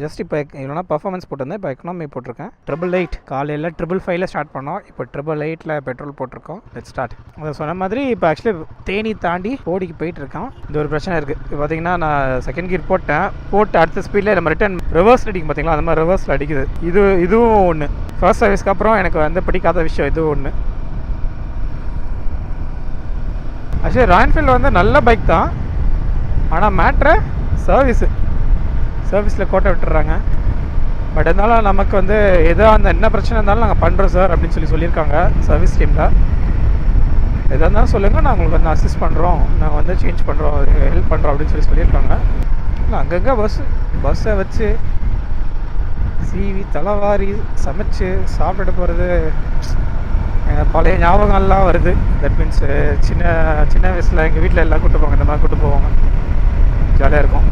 Just இப்போ இல்லைனா performance போட்டிருந்தேன், இப்போ எக்கனாமி போட்டிருக்கேன். 888 காலையில் 555 ஸ்டார்ட் பண்ணோம், இப்போ 888 பெட்ரோல் போட்டிருக்கோம். Let's start. அதை சொன்ன மாதிரி இப்போ ஆக்சுவலி தேனி தாண்டி போடிக்கு போயிட்டு இருக்கோம். இந்த ஒரு பிரச்சனை இருக்குது. இப்போ பார்த்தீங்கன்னா நான் செகண்ட் கியர் போட்டு அடுத்த ஸ்பீடில் நம்ம ரிட்டர்ன் ரிவர்ஸ் அடிக்கும் பார்த்தீங்களா, அந்த மாதிரி ரிவர்ஸில் அடிக்குது. இதுவும் ஒன்று. ஃபர்ஸ்ட் சர்வீஸ்க்கு அப்புறம் எனக்கு வந்து பிடிக்காத விஷயம் இது ஒன்று. ஆக்சுவலி ராயல் என்ஃபீல்டு வந்து நல்ல பைக் தான், ஆனால் மேட்ரு சர்வீஸில் கோட்டை விட்டுறாங்க. பட் இருந்தாலும் நமக்கு வந்து எதோ அந்த என்ன பிரச்சனை இருந்தாலும் நாங்கள் பண்ணுறோம் சார் அப்படின்னு சொல்லியிருக்காங்க சர்வீஸ் டீமில். எதாக இருந்தாலும் சொல்லுங்கள், நான் உங்களுக்கு வந்து அசிஸ்ட் பண்ணுறோம், நாங்கள் வந்து சேஞ்ச் பண்ணுறோம், ஹெல்ப் பண்ணுறோம் அப்படின்னு சொல்லியிருக்காங்க. இல்லை அங்கங்கே பஸ்ஸை வச்சு சீவி தலைவாரி சமைச்சு சாப்பிட்டுட்டு போகிறது பழைய ஞாபகம்லாம் வருது. தட் மீன்ஸ் சின்ன வயசில் எங்கள் வீட்டில் எல்லாம் கூப்பிட்டு போவாங்க, இந்த மாதிரி கூப்பிட்டு போவாங்க, ஜாலியாக இருக்கும்.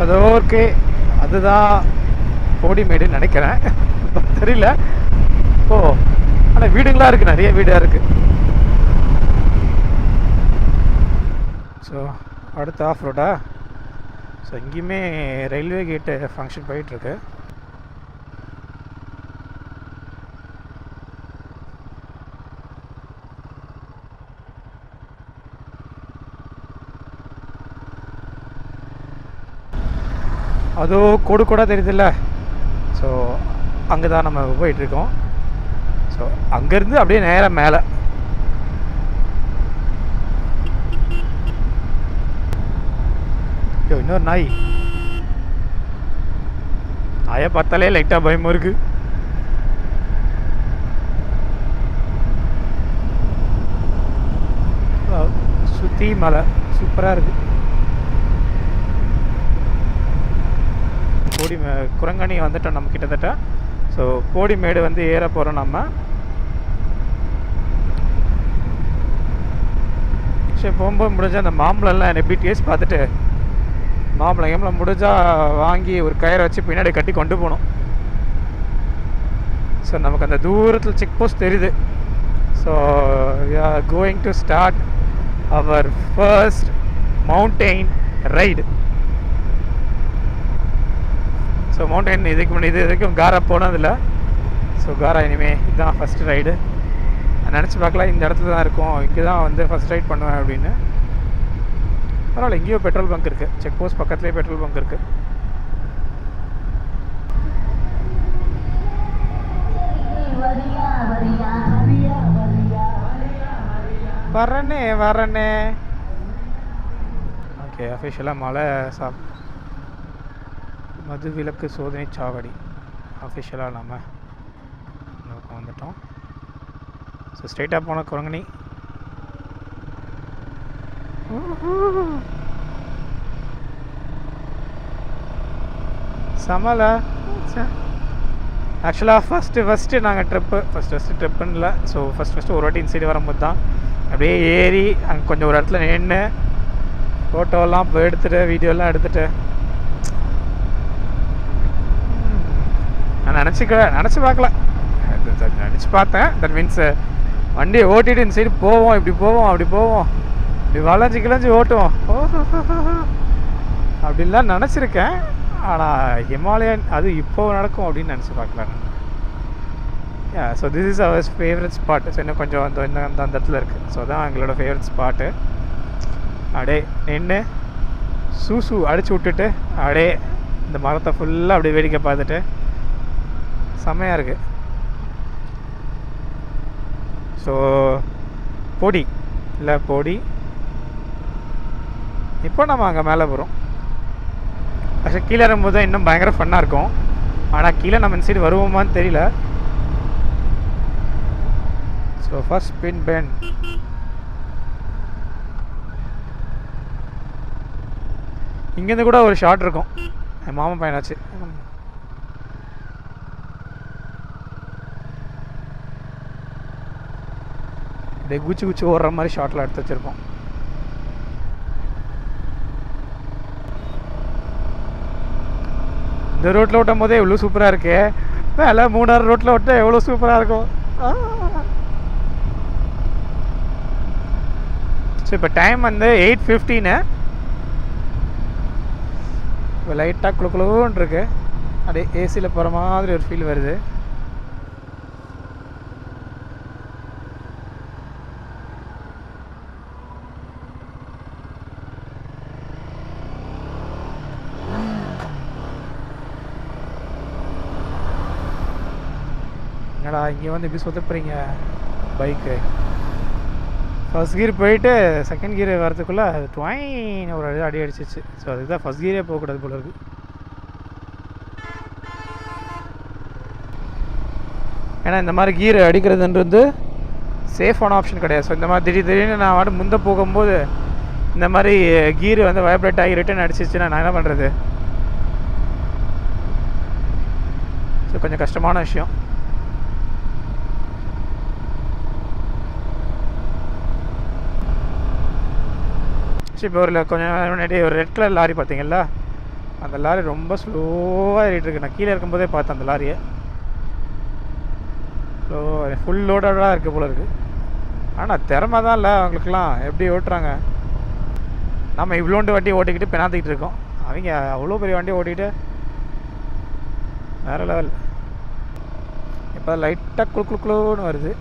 ஸோ ஓகே, அதுதான் போடிமேடுன்னு நினைக்கிறேன், தெரியல. ஆனால் வீடுங்களாக இருக்குது, நிறைய வீடாக இருக்குது. ஸோ அடுத்த ஆஃப் ரோடா. ஸோ இங்கேயுமே ரயில்வே கேட்டு ஃபங்க்ஷன் போயிட்டுருக்கு. அதோ கோடு கூட தெரியுதுல்ல. ஸோ அங்கே தான் நம்ம போயிட்டுருக்கோம். ஸோ அங்கேருந்து அப்படியே நேராக மேலே. இன்னொரு நாயை பார்த்தாலே லைட்டாக பயமாக இருக்கு. சுற்றி மலை சூப்பராக இருக்கு. குரங்கணி வந்துட்டோம் நம்ம கிட்டத்தட்ட. ஸோ போடிமேடு வந்து ஏற போகிறோம் நம்ம. சரி, போகும்போது முடிஞ்சால் அந்த மாம்பழம்லாம் எப்படி டேஸ்ட் பார்த்துட்டு மாம்பழம் முடிஞ்சால் வாங்கி ஒரு கயிறை வச்சு பின்னாடி கட்டி கொண்டு போகணும். ஸோ நமக்கு அந்த தூரத்தில் செக் போஸ்ட் தெரியுது. So we are going to start our first mountain ride. So mountain இது வரைக்கும் காரா போனதில்லை. ஸோ காரா இனிமேல் இதுதான் ஃபஸ்ட்டு ரைடு. நினச்சி பார்க்கலாம் இந்த இடத்துல தான் இருக்கும், இங்கே தான் வந்து ஃபஸ்ட் ரைட் பண்ணுவேன் அப்படின்னு. பரவாயில்ல, இங்கேயும் பெட்ரோல் பங்க் இருக்குது, செக் போஸ்ட் பக்கத்துலேயே பெட்ரோல் பங்க் இருக்குது. வரனே ஓகே. அஃபிஷியலாக மலை மது விலக்கு சோதனை சாவடி அஃபிஷியலாக நம்ம வந்துட்டோம். ஸோ ஸ்ட்ரைட்டாக போன குரங்கணி. சமலா ஆக்சுவலாக ஃபஸ்ட்டு நாங்கள் ஃபஸ்ட்டு ட்ரிப்புன்னு இல்லை. ஸோ ஃபஸ்ட்டு ஒரு வாட்டி இன்சைடு வரும்போது தான் அப்படியே ஏறி அங்கே கொஞ்சம் ஒரு இடத்துல நின்று ஃபோட்டோலாம் எடுத்துகிட்டு வீடியோலாம் எடுத்துகிட்டு நான் நினச்சி பார்க்கல, நினச்சி பார்த்தேன். தட் மீன்ஸ் வண்டியை ஓட்டிகிட்டு இந்த சைடு போவோம், இப்படி போவோம், அப்படி போவோம், இப்படி வளைஞ்சி ஓட்டுவோம் அப்படின்லாம் நினச்சிருக்கேன். ஆனால் ஹிமாலயன் அது இப்போ நடக்கும் அப்படின்னு நினச்சி பார்க்கல. So this is our favourite spot. So இன்னும் கொஞ்சம் அந்த இடத்துல இருக்குது. ஸோ தான் எங்களோட ஃபேவரட் ஸ்பாட்டு. அப்படியே நின்று சூசு அடிச்சு விட்டுட்டு அப்படியே இந்த மரத்தை ஃபுல்லாக அப்படியே வேடிக்கை பார்த்துட்டு செம்மையாக இருக்குது. ஸோ போடி இப்போ நம்ம அங்கே மேலே போகிறோம். ஆக்சுவலாக கீழே இறங்கும்போது தான் இன்னும் பயங்கர ஃபன்னாக இருக்கும். ஆனால் கீழே நம்ம இந்த சைடு வருவோமான்னு தெரியல. So first spin bend. இங்கேருந்து கூட ஒரு ஷாட் இருக்கும், என் மாமா பையனாச்சு. அப்படியே குச்சி ஓடுற மாதிரி ஷாட்டில் எடுத்து வச்சுருப்போம். இந்த ரோட்டில் ஓட்டும் போதே இவ்வளோ சூப்பராக இருக்கு. மேலே மூணாறு ரோட்டில் விட்டா எவ்வளோ சூப்பராக இருக்கும். ஸோ இப்போ டைம் வந்து 8:15. இப்போ லைட்டாக குளுக்குழுன்னு இருக்கு. அப்படியே ஏசியில் போகிற மாதிரி ஒரு ஃபீல் வருது. என்னடா இங்கே வந்து இப்படி சொதப்புறீங்க பைக்கு. ஃபர்ஸ்ட் கியர் போயிட்டு செகண்ட் கியர் வரதுக்குள்ளே அது ட்வைன் ஒரு அடி அடிச்சிச்சு. ஸோ அதுக்கு தான் ஃபர்ஸ்ட் கியரே போகக்கூடாது போல இருக்குது. ஏன்னா இந்த மாதிரி கியர் அடிக்கிறதுன்றது சேஃபான ஆப்ஷன் கிடையாது. ஸோ இந்த மாதிரி திடீர்னு நான் வாட்டு முந்த போகும்போது இந்த மாதிரி கியர் வந்து வைப்ரேட் ஆகி ரிட்டர்ன் அடிச்சிச்சுன்னா நான் என்ன பண்ணுறது? ஸோ கொஞ்சம் கஷ்டமான விஷயம். சரி, இப்போ கொஞ்சம் முன்னாடி ஒரு ரெட் கலர் லாரி பார்த்தீங்களா? அந்த லாரி ரொம்ப ஸ்லோவாக ஏறிட்டு இருக்கு. நான் கீழே இருக்கும்போதே பார்த்தேன் அந்த லாரியை. ஸ்லோவாக ஃபுல் லோடாக இருக்குது போல இருக்குது. ஆனால் திறமை தான் இல்லை அவங்களுக்குலாம். எப்படி ஓட்டுறாங்க? நம்ம இவ்வளோண்டு வண்டி ஓட்டிக்கிட்டு பெணாத்திக்கிட்டு இருக்கோம். அவங்க அவ்வளோ பெரிய வண்டி ஓட்டிக்கிட்டு வேறு லெவல். இப்போ லைட்டாக குளுக்குன்னு வருது.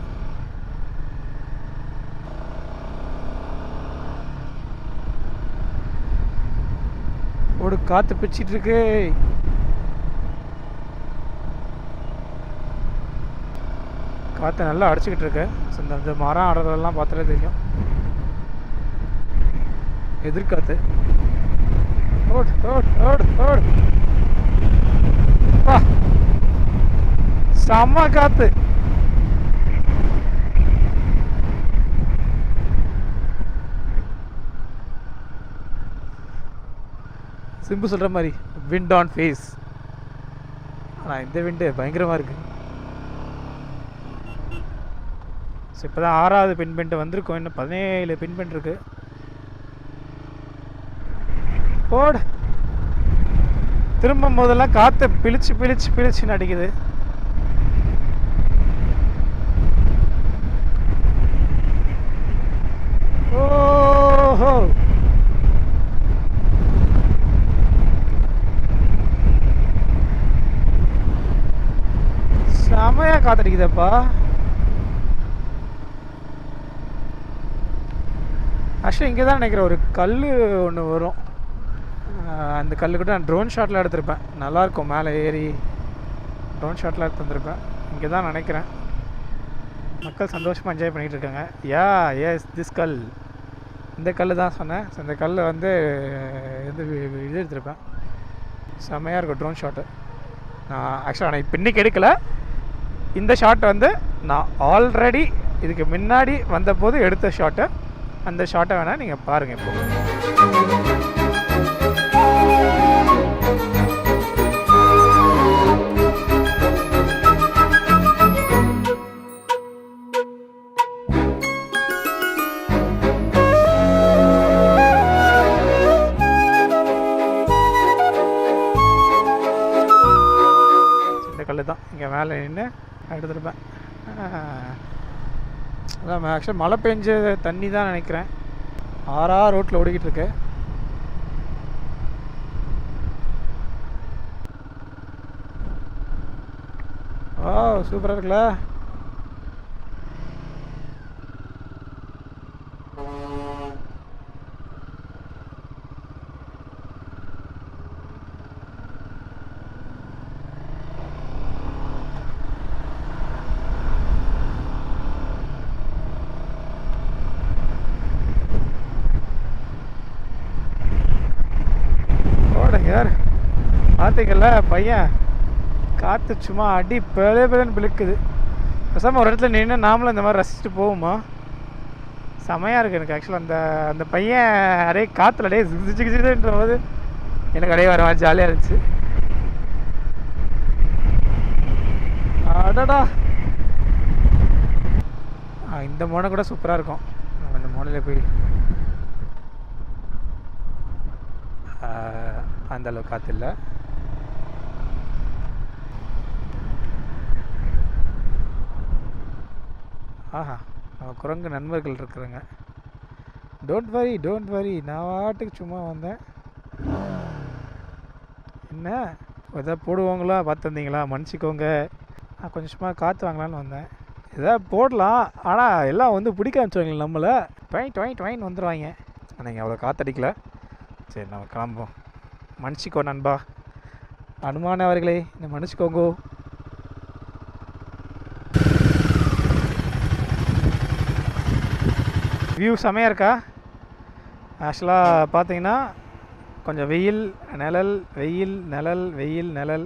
ஒரு காற்று பிடிச்சிட்டு இருக்கு. காற்று நல்லா அடிச்சுக்கிட்டு இருக்கு. இந்த மரம் ஆடுறதெல்லாம் பார்த்தாலே தெரியும். எதிர்காத்து. ஓடு ஓடு ஓடு ஓடு. செம்ம காத்து. சிம்பு சொல்கிற மாதிரி விண்ட் ஆன் ஃபேஸ். ஆனால் இந்த விண்டு பயங்கரமாக இருக்குது. ஸோ இப்போ தான் 6வது பின் பெண்ட் வந்திருக்கோம். இன்னும் 17 பின் பெண்ட் இருக்குது. போடு. திரும்பும் போதெல்லாம் காற்று பிழிச்சு அடிக்குது. ஓஹோ, செமையாக காத்தடிக்குதப்பா. ஆக்சுவலி இங்கே தான் நினைக்கிறேன் ஒரு கல் ஒன்று வரும். அந்த கல்லு கூட நான் ட்ரோன் ஷாட்டில் எடுத்திருப்பேன். நல்லாயிருக்கும். மேலே ஏறி ட்ரோன் ஷாட்டில் எடுத்து வந்திருப்பேன். இங்கே தான் நினைக்கிறேன். மக்கள் சந்தோஷமாக என்ஜாய் பண்ணிகிட்டு இருக்காங்க. எஸ் திஸ் கல். இந்த கல் தான் சொன்னேன். ஸோ இந்த கல் வந்து இது எடுத்திருப்பேன். செம்மையாக இருக்கும் ட்ரோன் ஷாட்டு. நான் ஆக்சுவலாக நான் இப்போ இன்றைக்கி எடுக்கலை. இந்த ஷாட் வந்து நான் ஆல்ரெடி இதுக்கு முன்னாடி வந்தபோது எடுத்த ஷாட்டு. அந்த ஷாட்டை வேணால் நீங்கள் பாருங்கள். இப்போ இந்த கல் தான் இங்கே மேலே நின்று எடுத்துருப்பேன். அதான் ஆக்சுவலாக மழை பெஞ்ச தண்ணி தான் நினைக்கிறேன். 6 ரோட்டில் ஓடிக்கிட்டு இருக்கு. சூப்பராக இருக்குல்ல. யார் பார்த்தீங்கல்ல பையன் காற்று சும்மா அடி பெருன்னு பிழுக்குது. பேசாமல் ஒரு இடத்துல நின்று நாமளும் இந்த மாதிரி ரசிச்சுட்டு போவோமா? செமையாக இருக்குது எனக்கு. ஆக்சுவலாக அந்த பையன் அடே காற்றுல அடே சிக்கிச்சுன்ற போது எனக்கு அடையே வர மாதிரி ஜாலியாக இருந்துச்சு. அடடா, இந்த மோனை கூட சூப்பராக இருக்கும். நம்ம இந்த மோனில் போய் அந்த அளவுக்கு காற்று இல்லை. ஆஹா, நம்ம குரங்கு நண்பர்கள் இருக்கிறாங்க. டோன்ட் வரி, நான் வாட்டுக்கு சும்மா வந்தேன். என்ன எதாவது போடுவாங்களா பார்த்து வந்தீங்களா? மன்னிச்சிக்கோங்க. நான் கொஞ்சம் சும்மா காற்று வாங்கலான்னு வந்தேன். எதாவது போடலாம், ஆனால் எல்லாம் வந்து பிடிக்க ஆரம்பிச்சுவாங்க நம்மளை. டொயின் வந்துடுவாங்க. நீங்கள் அவ்வளோ காற்றடிக்கல. சரி, நம்ம கிளம்புவோம். மன்னிச்சிக்கோ நண்பா. அனுமான அவர்களே, என்னை மன்னிச்சிக்கோங்கோ. வியூ செமையாக இருக்கா? ஆக்சுவலாக பார்த்தீங்கன்னா கொஞ்சம் வெயில் நிழல், வெயில் நிழல், வெயில் நிழல்,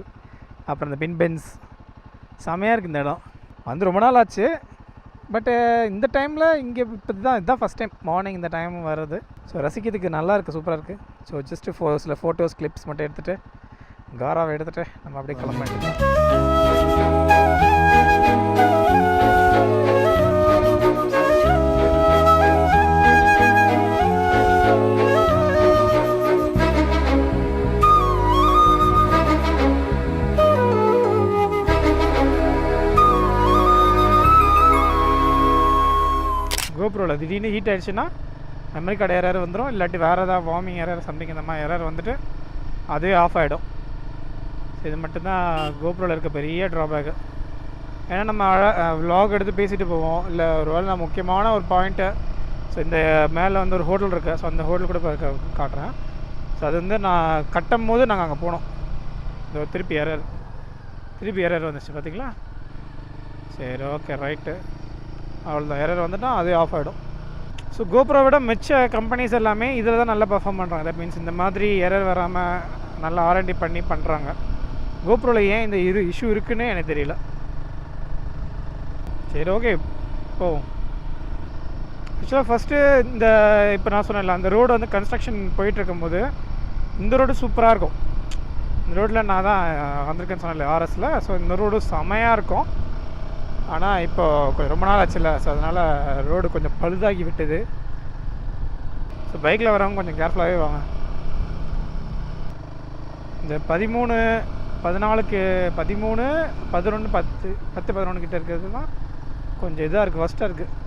அப்புறம் இந்த பின்பென்ஸ் செமையாக இருக்குது இந்த இடம். வந்து ரொம்ப நாள் ஆச்சு. பட்டு இந்த டைமில் இங்கே இப்போ இதுதான் ஃபஸ்ட் டைம் மார்னிங் இந்த டைம் வர்றது. ஸோ ரசிக்கிறதுக்கு நல்லா இருக்குது, சூப்பராக இருக்குது. ஸோ ஜஸ்ட்டு சில ஃபோட்டோஸ் கிளிப்ஸ் மட்டும் எடுத்துகிட்டு காராவை எடுத்துகிட்டு நம்ம அப்படியே கிளம்ப வேண்டியது. கோப்ரோவில் திடீர்னு ஹீட் ஆகிடுச்சுன்னா மெமரி கார்டு எரர் வந்துடும், இல்லாட்டி வேறு ஏதாவது வார்மிங் எரர் சம்திங் இந்த மாதிரி எரர் வந்துட்டு அதுவே ஆஃப் ஆகிடும். ஸோ இது மட்டும்தான் கோப்ரோவில் இருக்க பெரிய ட்ராபேக்கு. ஏன்னா நம்ம விலாக் எடுத்து பேசிட்டு போவோம், இல்லை ஒரு வேளை நான் முக்கியமான ஒரு பாயிண்ட்டு. ஸோ இந்த மேலே வந்து ஒரு ஹோட்டல் இருக்குது. ஸோ அந்த ஹோட்டல் கூட இப்போ காட்டுறேன். ஸோ அது வந்து நான் கட்டும் போது நாங்கள் அங்கே போனோம். இந்த திருப்பி எரர் வந்துச்சு பார்த்தீங்களா? சரி, ஓகே, ரைட்டு. அவ்வளோதான், எரர் வந்துட்டால் அதே ஆஃப் ஆகிடும். ஸோ கோப்ரோ விட மிச்ச கம்பெனிஸ் எல்லாமே இதில் தான் நல்லா பர்ஃபார்ம் பண்ணுறாங்க. தட் மீன்ஸ் இந்த மாதிரி எரர் வராமல் நல்லா R&D பண்ணி பண்ணுறாங்க. கோப்ரோவில் ஏன் இந்த இஷ்யூ இருக்குன்னு எனக்கு தெரியல. சரி, ஓகே, போவோம். ஆக்சுவலாக ஃபஸ்ட்டு இந்த இப்போ நான் சொன்னேன்ல, அந்த ரோடு வந்து கன்ஸ்ட்ரக்ஷன் போயிட்டுருக்கும்போது இந்த ரோடு சூப்பராக இருக்கும். இந்த ரோட்டில் நான் தான் வந்திருக்கேன்னு சொன்னேன்ல RSல. ஸோ இந்த ரோடு செமையாக இருக்கும். ஆனால் இப்போது கொஞ்சம் ரொம்ப நாள் ஆச்சுல்ல, ஸோ அதனால் ரோடு கொஞ்சம் பழுதாகி விட்டுது. ஸோ பைக்கில் வரவங்க கொஞ்சம் கேர்ஃபுல்லாகவே வாங்க. இந்த 13, 14, 13, 11, 10, 11 கிட்டே இருக்கிறது தான் கொஞ்சம் இதாக இருக்குது, ஃபஸ்ட்டாக இருக்குது.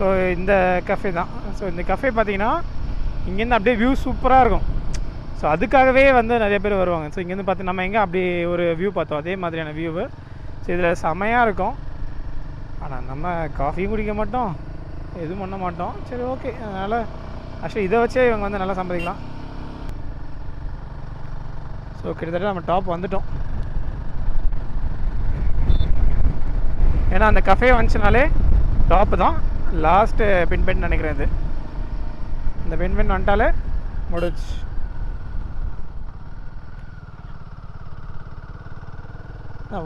ஸோ இந்த கஃபே தான். ஸோ இந்த கஃபே பார்த்தீங்கன்னா இங்கேருந்து அப்படியே வியூ சூப்பராக இருக்கும். ஸோ அதுக்காகவே வந்து நிறைய பேர் வருவாங்க. ஸோ இங்கேருந்து பார்த்து நம்ம எங்கே அப்படி ஒரு வியூ பார்த்தோம், அதே மாதிரியான வியூவு. ஸோ இதில் செமையாக இருக்கும். ஆனால் நம்ம காஃபியும் குடிக்க மாட்டோம், எதுவும் பண்ண மாட்டோம். சரி, ஓகே. அதனால் ஆக்சுவலி இதை வச்சே இவங்க வந்து நல்லா சம்பாதிக்கலாம். ஸோ கிட்டத்தட்ட நம்ம டாப் வந்துட்டோம். ஏன்னா அந்த கஃபே வந்துச்சுனாலே டாப்பு தான். லாஸ்ட்டு பின்பெண்ட் நினைக்கிறேன். இது இந்த பின்பெண்ட் வந்துட்டாலே முடிச்சு.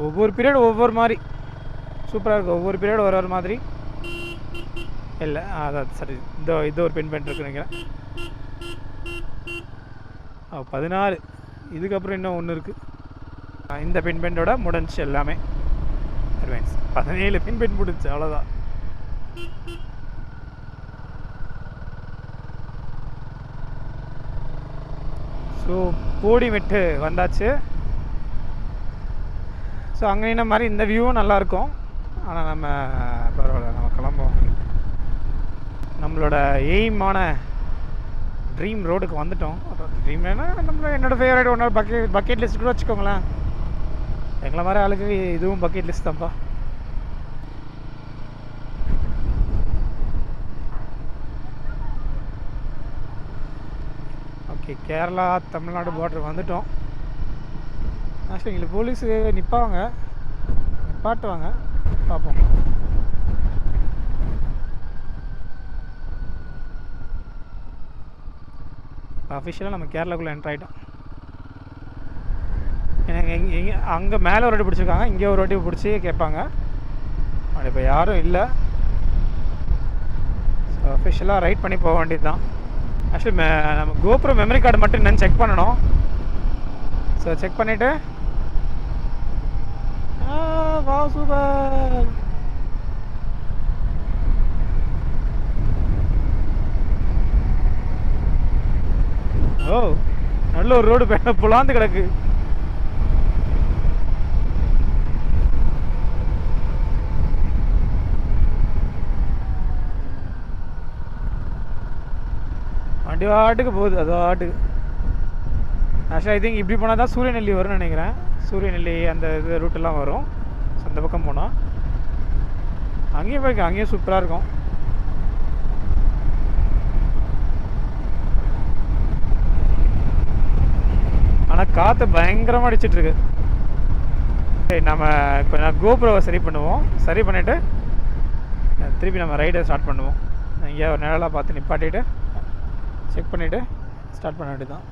ஒவ்வொரு பீரியட் ஒவ்வொரு மாதிரி சூப்பராக இருக்கும். ஒவ்வொரு பீரியட் ஒரு மாதிரி இல்லை. அதான் சரி, இது ஒரு பின்பெண்ட் இருக்குன்னு நினைக்கிறேன். 14. இதுக்கப்புறம் இன்னும் ஒன்று இருக்குது. இந்த பின்பெண்டோட முடிஞ்சு எல்லாமே 17 பின்பெண்ட் முடிஞ்சு, அவ்வளோதான். ஸோ போடிமெட்டு வந்தாச்சு. ஸோ அங்கே என்ன மாதிரி இந்த வியூவும் நல்லாயிருக்கும். ஆனால் நம்ம பரவாயில்ல, நம்ம கிளம்புவோம். நம்மளோட எய்மான ட்ரீம் ரோடுக்கு வந்துட்டோம். ட்ரீம் என்னோடய ஃபேவரட் ஒன்று பக்கெட் லிஸ்ட் கூட வச்சுக்கோங்களேன். எங்களை மாதிரி ஆளுக்கு இதுவும் பக்கெட் லிஸ்ட் தான்ப்பா. ஓகே, கேரளா தமிழ்நாடு பார்டர் வந்துட்டோம். ஆக்சுவலி எங்களுக்கு போலீஸு நிப்பாட்டுவாங்க, பார்ப்போம். இப்போ அஃபிஷியலாக நம்ம கேரளாக்குள்ளே என்ட்ரு ஆகிட்டோம். எனக்கு எங்கே அங்கே மேலே ஒரு வாட்டி பிடிச்சிருக்காங்க, இங்கே ஒரு வாட்டி பிடிச்சி கேட்பாங்க. அப்படி இப்போ யாரும் இல்லை. ஸோ அஃபிஷியலாக ரைட் பண்ணி போக வேண்டியது தான். ஆக்சுவலி நம்ம கோப்ரோ மெமரி கார்டு மட்டும் என்னன்னு செக் பண்ணணும். ஸோ செக் பண்ணிவிட்டு வா சூப்பர். ஓ நல்ல ஒரு ரோடு புலாந்து கிடக்கு. வண்டி வாட்டுக்கு போகுது, அது வாட்டுக்கு. ஆக்சுவலாக ஐ திங்க் இப்படி போனால் தான் சூரியநெல்லி வரும்னு நினைக்கிறேன். சூரியநெல்லி அந்த இது ரூட்டெல்லாம் வரும். ஸோ அந்த பக்கம் போனால் அங்கேயும் போய்க்க, அங்கேயும் சூப்பராக இருக்கும். ஆனால் காற்று பயங்கரமாக அடிச்சிட்ருக்கு. நம்ம கொஞ்சம் கோபுரவை சரி பண்ணுவோம். சரி பண்ணிவிட்டு திருப்பி நம்ம ரைடை ஸ்டார்ட் பண்ணுவோம். எங்கேயா ஒரு நிழலாக பார்த்து நிப்பாட்டிட்டு செக் பண்ணிவிட்டு ஸ்டார்ட் பண்ண வேண்டியது தான்.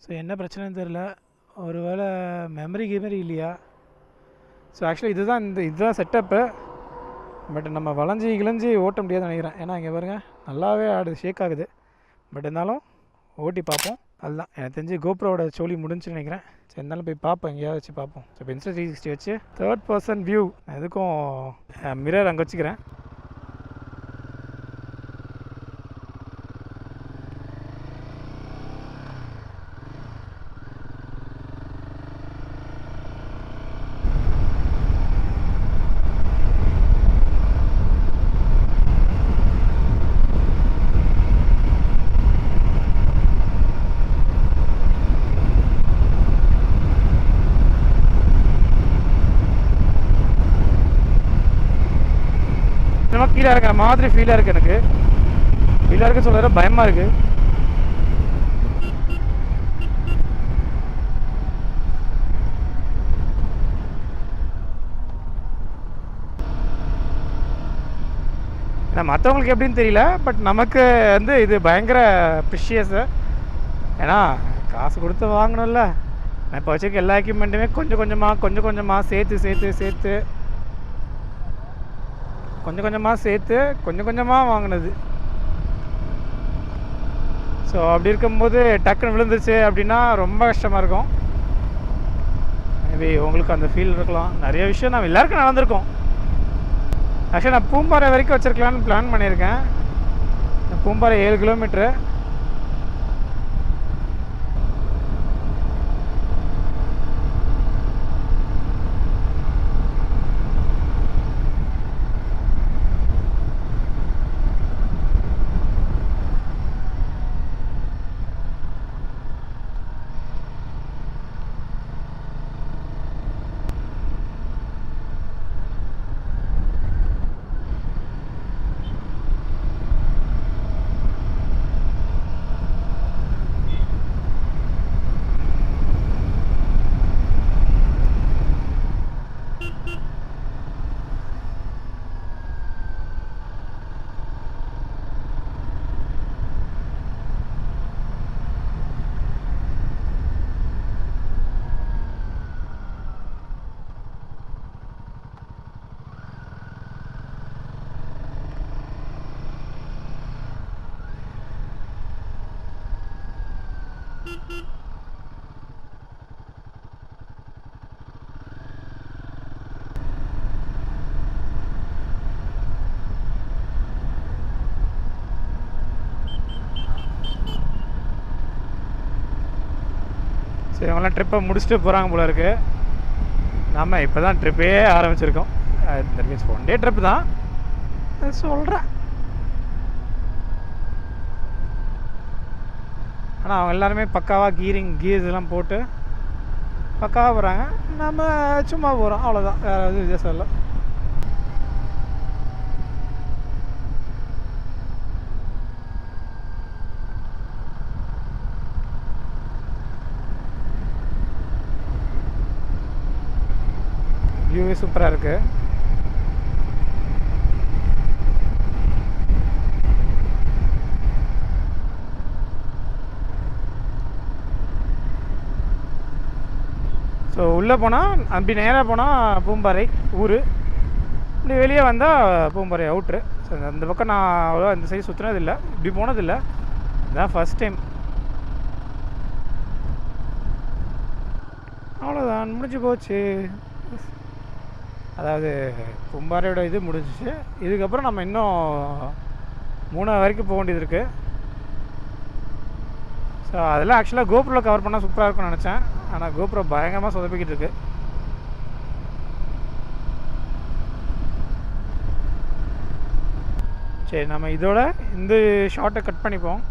ஸோ என்ன பிரச்சனைன்னு தெரில, ஒரு வேளை மெமரி இல்லையா? ஸோ ஆக்சுவலி இதுதான் செட்டப்பு. பட் நம்ம வளைஞ்சி ஓட்ட முடியாதுன்னு நினைக்கிறேன். ஏன்னா இங்கே பாருங்கள் நல்லாவே ஆடுது, ஷேக் ஆகுது. பட் இருந்தாலும் ஓட்டி பார்ப்போம். அதுதான் எனக்கு தெரிஞ்சு கோப்ரோட சோலி முடிஞ்சுன்னு நினைக்கிறேன். சரி இருந்தாலும் போய் பார்ப்போம், எங்கேயாவது வச்சு பார்ப்போம். ஸோ இப்போ Insta360 வச்சு 3rd person வியூ எதுக்கும் மிரர் அங்கே வச்சுக்கிறேன். கீழே இருக்கிற மாதிரி ஃபீலாக இருக்குது. எனக்கு ஃபீலாக இருக்குது சொல்கிற பயமாக இருக்குது. ஏன்னா மற்றவங்களுக்கு எப்படின்னு தெரியல, பட் நமக்கு வந்து இது பயங்கர ப்ரிஷியஸு. ஏன்னா காசு கொடுத்து வாங்கணும்ல. நான் இப்போ வச்சுருக்க எல்லா எக்யூப்மெண்ட்டுமே கொஞ்சம் கொஞ்சமாக சேர்த்து வாங்கினது. ஸோ அப்படி இருக்கும்போது டக்குன்னு விழுந்துச்சு அப்படின்னா ரொம்ப கஷ்டமாக இருக்கும். மேபி உங்களுக்கு அந்த ஃபீல் இருக்கலாம். நிறைய விஷயம் நம்ம எல்லாருக்கும் நடந்திருக்கோம். ஆக்சுவலி நான் பூம்பாறை வரைக்கும் வச்சுருக்கலான்னு பிளான் பண்ணியிருக்கேன். பூம்பாறை 7 கிலோமீட்ரு. ஸோ இவங்கெல்லாம் ட்ரிப்பை முடிச்சுட்டு போகிறாங்க போல இருக்குது. நம்ம இப்போ தான் ட்ரிப்பே ஆரம்பிச்சிருக்கோம். தட் மீன்ஸ் 1 டே ட்ரிப் தான் சொல்கிறேன். ஆனால் அவங்க எல்லாருமே பக்காவாக கியர்ஸ் எல்லாம் போட்டு பக்காவாக போகிறாங்க. நம்ம சும்மா போகிறோம், அவ்வளோதான். வேறு எதுவும் வித்தியாசம் இல்லை. வியூவே சூப்பராக இருக்குது. ஸோ உள்ளே போனால் அப்படி நேராக போனால் பூம்பாறை ஊர், இப்படி வெளியே வந்தால் பூம்பாறை அவுட்ரு. ஸோ அந்த பக்கம் நான் அவ்வளோ இந்த சைடு சுற்றுனதில்லை, இப்படி போனதில்லை, இதுதான் ஃபஸ்ட் டைம். அவ்வளோதான், முடிஞ்சு போச்சு. அதாவது பூம்பாறையோட இது முடிஞ்சிச்சு. இதுக்கப்புறம் நம்ம இன்னும் 3 வரைக்கும் போக வேண்டியது இருக்குது. ஸோ அதெல்லாம் ஆக்சுவலாக கோப்ரோவில் கவர் பண்ணால் சூப்பராக இருக்கும்னு நினச்சேன். ஆனால் கோப்ரோ பயங்கரமாக சொதப்பிக்கிட்டு இருக்கு. சரி, நம்ம இதோட இந்த ஷார்ட்டை கட் பண்ணிப்போம்.